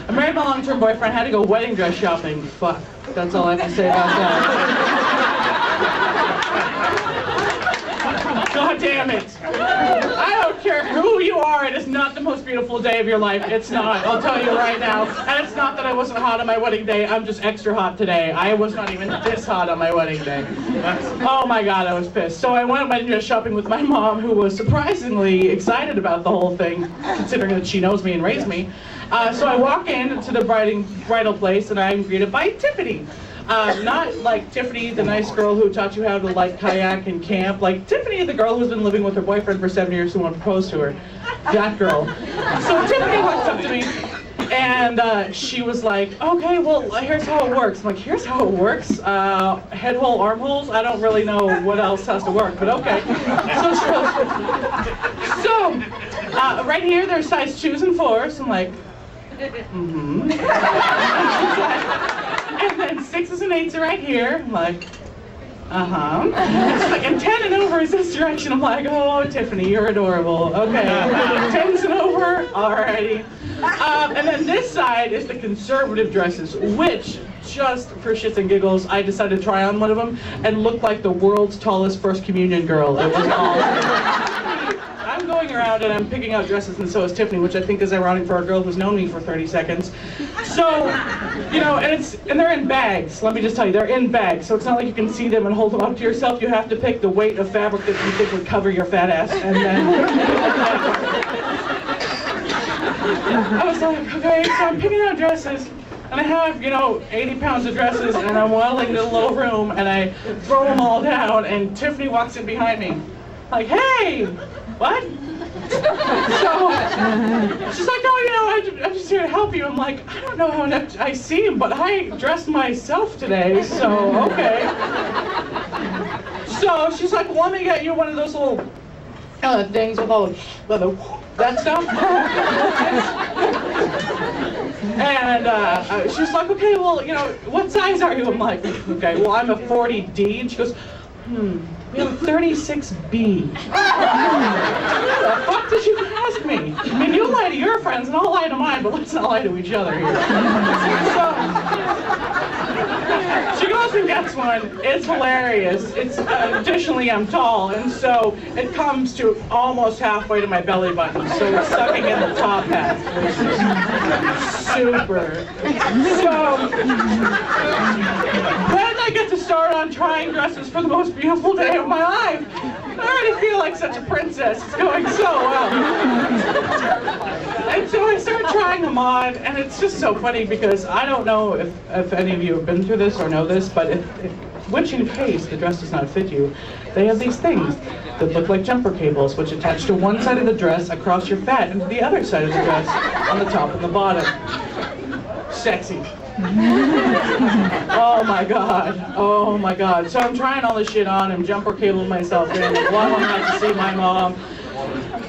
I married my long-term boyfriend, had to go wedding dress shopping. Fuck. That's all I have to say about that. God damn it. I don't care who you are, it is not the most beautiful day of your life. It's not, I'll tell you right now. And it's not that I wasn't hot on my wedding day, I'm just extra hot today. I was not even this hot on my wedding day. Oh my God, I was pissed. So I went wedding dress shopping with my mom, who was surprisingly excited about the whole thing, considering that she knows me and raised me. So I walk into the bridal place and I'm greeted by Tiffany. Not like Tiffany, the nice girl who taught you how to like kayak and camp. Like Tiffany, the girl who's been living with her boyfriend for 7 years who won't propose to her. That girl. So Tiffany walks up to me and she was like, okay, well, here's how it works. I'm like, here's how it works? Head hole, armholes? I don't really know what else has to work, but okay. So right here, there's size 2s and 4s. I'm like, mm-hmm. And then 6s and 8s are right here. I'm like, uh-huh. She's like, and 10 and over is this direction. I'm like, oh, Tiffany, you're adorable. Okay. 10s and over, alrighty. And then this side is the conservative dresses, which, just for shits and giggles, I decided to try on one of them and looked like the world's tallest First Communion girl. It was awesome. I'm going around and I'm picking out dresses, and so is Tiffany, which I think is ironic for a girl who's known me for 30 seconds. So, you know, and they're in bags. Let me just tell you, they're in bags. So it's not like you can see them and hold them up to yourself. You have to pick the weight of fabric that you think would cover your fat ass, and then. I was like, okay, so I'm picking out dresses. And I have, you know, 80 pounds of dresses, and I'm waddling into a little room, and I throw them all down, and Tiffany walks in behind me. Like, hey, what? So she's like, oh, you know, I'm just here to help you. I'm like, I don't know how I seem, but I dressed myself today, so okay. So she's like, well, let me get you one of those little things with all that stuff. And she's like, okay, well, you know, what size are you? I'm like, okay, well, I'm a 40D. And she goes, we have a 36B. What the fuck did you ask me? I mean, you lie to your friends and I'll lie to mine, but let's not lie to each other here. So, she goes and gets one. It's hilarious. It's additionally, I'm tall, and so it comes to almost halfway to my belly button, so it's sucking in the top half, which is super. So, then I get to start on trying dresses for the most beautiful day of my life. I already feel like such a princess. It's going so well. And so I start trying them on, and it's just so funny because I don't know if any of you have been through this or know this, but which in case the dress does not fit you, they have these things that look like jumper cables, which attach to one side of the dress across your fat and to the other side of the dress on the top and the bottom. Sexy. Oh my God, oh my God. So I'm trying all this shit on and jumper cabling myself in while I'm out to see my mom.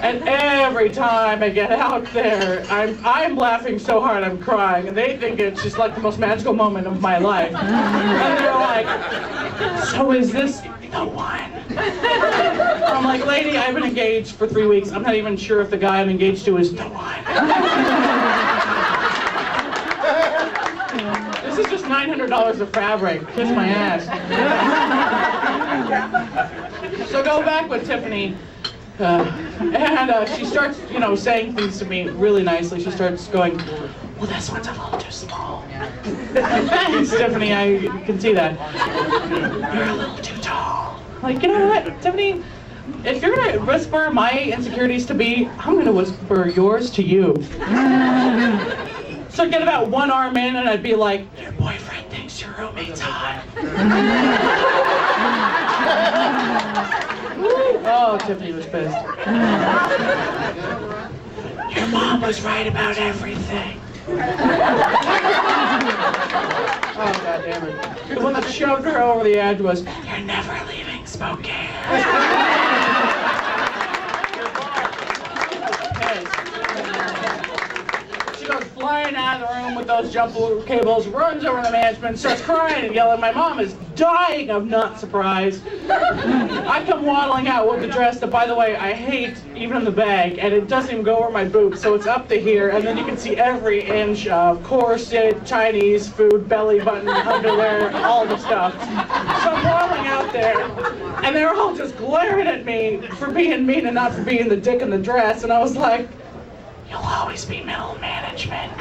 And every time I get out there, I'm laughing so hard I'm crying. And they think it's just like the most magical moment of my life. And they're like, so is this the one? I'm like, lady, I've been engaged for 3 weeks. I'm not even sure if the guy I'm engaged to is the one. This is just $900 of fabric. Kiss my ass. So go back with Tiffany. And she starts, you know, saying things to me really nicely. She starts going, well, this one's a little too small. Thanks, Tiffany, I can see that. You're a little too tall. Like, you know what, Tiffany? If you're gonna whisper my insecurities to me, I'm gonna whisper yours to you. So I'd get about one arm in and I'd be like, your boyfriend thinks your roommate's hot. Oh, Tiffany was pissed. Your mom was right about everything. Oh, God damn it. The one that shoved her over the edge was, you're never leaving Spokane. She goes flying crying out of the room with those jump cables, runs over to management, starts crying and yelling. My mom is dying of not surprise. I come waddling out with the dress that, by the way, I hate even in the bag, and it doesn't even go over my boobs, so it's up to here, and then you can see every inch of corset, Chinese food, belly button, underwear, all the stuff. So I'm waddling out there, and they're all just glaring at me for being mean and not for being the dick in the dress, and I was like, you'll always be middle management.